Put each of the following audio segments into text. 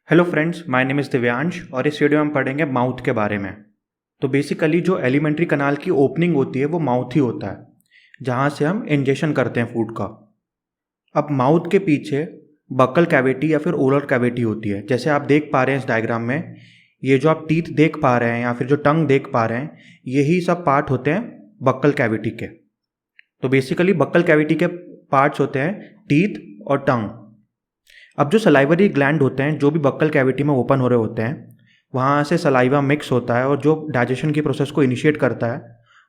Hello friends, my name is Divyansh और इस video में हम पढ़ेंगे माउथ के बारे में। तो बेसिकली जो एलिमेंट्री कनाल की ओपनिंग होती है वो माउथ ही होता है, जहाँ से हम इंजेक्शन करते हैं फूड का। अब माउथ के पीछे बक्कल कैविटी या फिर ओरल कैविटी होती है। जैसे आप देख पा रहे हैं इस डायग्राम में, ये जो आप टीथ देख पा रहे हैं या फिर जो टंग देख पा रहे हैं, यही सब पार्ट होते हैं बक्कल कैविटी के। तो बेसिकली बक्कल कैविटी के पार्ट्स होते हैं टीथ और टंग। अब जो सलाइवरी ग्लैंड होते हैं, जो भी बक्कल कैविटी में ओपन हो रहे होते हैं, वहाँ से सलाइवा मिक्स होता है और जो डाइजेशन की प्रोसेस को इनिशिएट करता है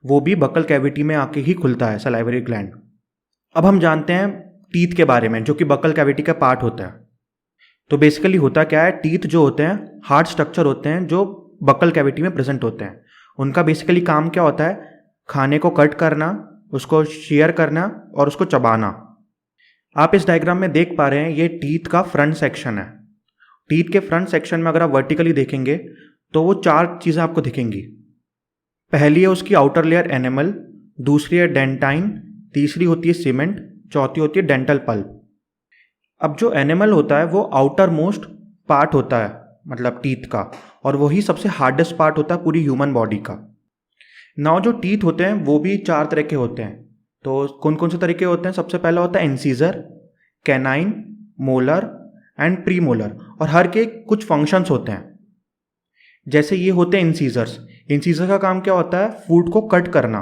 वो भी बक्कल कैविटी में आके ही खुलता है, सलाइवरी ग्लैंड। अब हम जानते हैं टीथ के बारे में, जो कि बक्कल कैविटी का पार्ट होता है। तो बेसिकली होता क्या है, टीथ जो होते हैं हार्ड स्ट्रक्चर होते हैं जो बक्कल कैविटी में प्रेजेंट होते हैं। उनका बेसिकली काम क्या होता है, खाने को कट करना, उसको शेयर करना और उसको चबाना। आप इस डायग्राम में देख पा रहे हैं, ये टीथ का फ्रंट सेक्शन है। टीथ के फ्रंट सेक्शन में अगर आप वर्टिकली देखेंगे तो वो चार चीज़ें आपको दिखेंगी। पहली है उसकी आउटर लेयर एनेमल, दूसरी है डेंटाइन, तीसरी होती है सीमेंट, चौथी होती है डेंटल पल्प। अब जो एनेमल होता है वो आउटर मोस्ट पार्ट होता है, मतलब टीथ का, और वही सबसे हार्डेस्ट पार्ट होता है पूरी ह्यूमन बॉडी का। नाउ जो टीथ होते हैं वो भी चार तरह के होते हैं। तो कौन कौन से तरीके होते हैं, सबसे पहला होता है incisor, canine, molar and pre molar, और हर के कुछ फंक्शंस होते हैं। जैसे ये होते हैं इंसीजर्स। इंसीजर का काम क्या होता है, फूड को कट करना।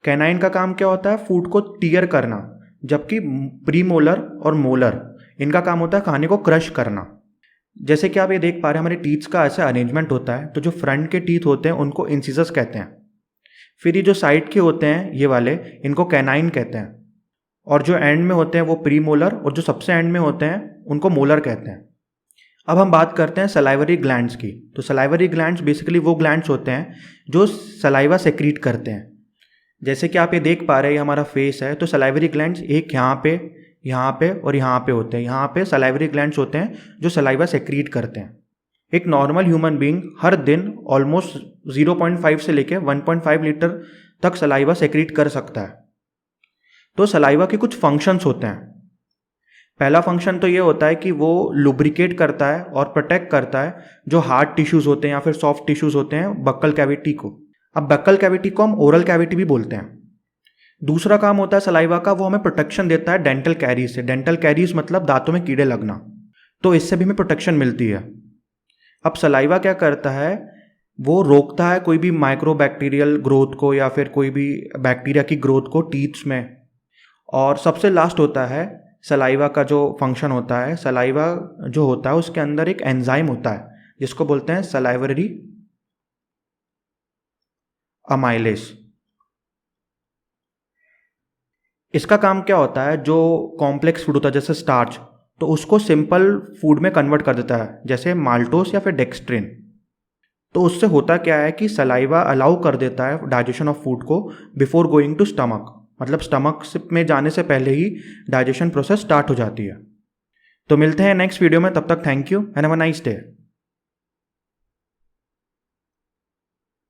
कैनाइन का काम क्या होता है, फूड को टीयर करना। जबकि प्री मोलर और मोलर, इनका काम होता है खाने को क्रश करना। जैसे कि आप ये देख पा रहे हैं, हमारे टीथ्स का ऐसा अरेंजमेंट होता है। तो जो फ्रंट के टीथ होते हैं उनको इंसीजर्स कहते हैं। फिर ये जो साइड के होते हैं ये वाले, इनको कैनाइन कहते हैं। और जो एंड में होते हैं वो प्री मोलर, और जो सबसे एंड में होते हैं उनको मोलर कहते हैं। अब हम बात करते हैं सलाइवरी ग्लैंड्स की। तो सलाइवरी ग्लैंड्स बेसिकली वो ग्लैंड्स होते हैं जो सलाइवा सेक्रीट करते हैं। जैसे कि आप ये देख पा रहे हैं, हमारा फेस है, तो सलाइवरी ग्लैंड्स एक यहाँ पे और यहाँ पे होते हैं। यहाँ पे सलाइवरी ग्लैंड्स होते हैं जो सलाइवा सेक्रीट करते हैं। एक नॉर्मल ह्यूमन बीइंग हर दिन ऑलमोस्ट 0.5 से लेके 1.5 लीटर तक सलाइवा सेक्रीट कर सकता है। तो सलाइवा के कुछ फंक्शंस होते हैं। पहला फंक्शन तो ये होता है कि वो लुब्रिकेट करता है और प्रोटेक्ट करता है जो हार्ड टिश्यूज होते हैं या फिर सॉफ्ट टिश्यूज होते हैं बक्कल कैविटी को। अब बक्कल कैविटी को हम ओरल कैविटी भी बोलते हैं। दूसरा काम होता है सलाइवा का, वो हमें प्रोटेक्शन देता है डेंटल कैरीज से। डेंटल कैरीज मतलब दांतों में कीड़े लगना, तो इससे भी हमें प्रोटेक्शन मिलती है। अब सलाइवा क्या करता है, वो रोकता है कोई भी माइक्रोबैक्टीरियल ग्रोथ को या फिर कोई भी बैक्टीरिया की ग्रोथ को टीथ्स में। और सबसे लास्ट होता है सलाइवा का जो फंक्शन होता है, सलाइवा जो होता है उसके अंदर एक एंजाइम होता है जिसको बोलते हैं सलाइवरी अमाइलेज। इसका काम क्या होता है, जो कॉम्प्लेक्स फूड होता है जैसे स्टार्च, तो उसको सिंपल फूड में कन्वर्ट कर देता है, जैसे माल्टोस या फिर डेक्स्ट्रिन। तो उससे होता क्या है कि सलाइवा अलाउ कर देता है डाइजेशन ऑफ फूड को बिफोर गोइंग टू स्टमक, मतलब स्टमक में जाने से पहले ही डाइजेशन प्रोसेस स्टार्ट हो जाती है। तो मिलते हैं नेक्स्ट वीडियो में, तब तक thank you and have a nice day.